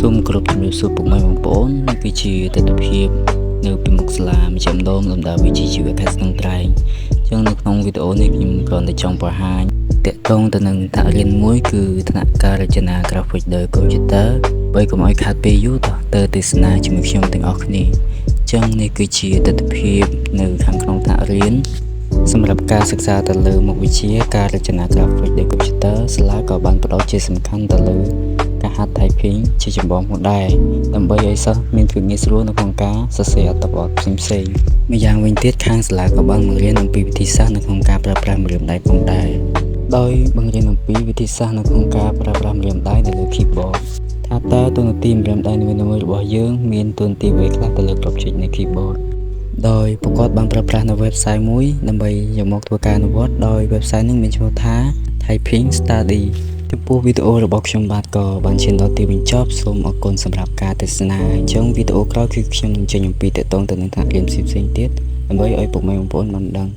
សូមគោរពជំរាបសួរពុកម៉ែបងប្អូននេះគឺជាទស្សនវិជ្ជានៅពីមុខសាលាមជ្ឈមណ្ឌលលំដាប់វិជ្ជាជីវៈខេត្តស្ទឹងត្រែងអញ្ចឹងនៅក្នុងវីដេអូនេះខ្ញុំគ្រាន់តែចង់បង្ហាញទាក់ទងទៅនឹងថ្នាក់រៀនមួយគឺថ្នាក់ការរចនា Graphic ដោយ Computer បើកុំឲ្យខាតពេលយូរតើទេសនាជាមួយខ្ញុំទាំងអស់គ្នាអញ្ចឹងនេះគឺជាទស្សនវិជ្ជានៅខាងក្នុងថ្នាក់រៀនសម្រាប់ការសិក្សាទៅលើមុខវិជ្ជាការរចនា Graphic ដោយ Computer សាលាក៏បានផ្ដោតជាសំខាន់ទៅលើការហាត់ typing ជាចម្បងផងដែរដើម្បីឲ្យសិស្សមានភាពងាយស្រួលនៅក្នុងការសរសេរអត្ថបទផ្សេងៗម្យ៉ាងវិញទៀតខាងសាលាក៏បានបង្រៀនអំពីវិធីសាស្ត្រនៅក្នុងការប្រើប្រាស់ម្រាមដៃផងដែរដោយបង្រៀនអំពីវិធីសាស្ត្រនៅក្នុងការប្រើប្រាស់ម្រាមដៃនៅលើ keyboard ថាតើតួនាទីម្រាមដៃនីមួយៗរបស់យើងមានតួនាទីអ្វីខ្លះទៅលើក្របចុចនៃ keyboard ដោយពួកគាត់បានប្រើប្រាស់នៅ website មួយដើម្បីយកមកធ្វើការអនុវត្តដោយ website នេះមានឈ្មោះថា Typing Study ចំពោះវីដេអូរបស់ខ្ញុំបាទក៏បានឈានដល់ទីបញ្ចប់សូមអរគុណសម្រាប់ការទស្សនាអញ្ចឹងវីដេអូក្រោយគឺខ្ញុំនឹងចេញអំពីទាក់ទងទៅនឹងថ្នាក់រៀនផ្សេងៗទៀតដើម្បីឲ្យពុកម៉ែបងប្អូនបានដឹង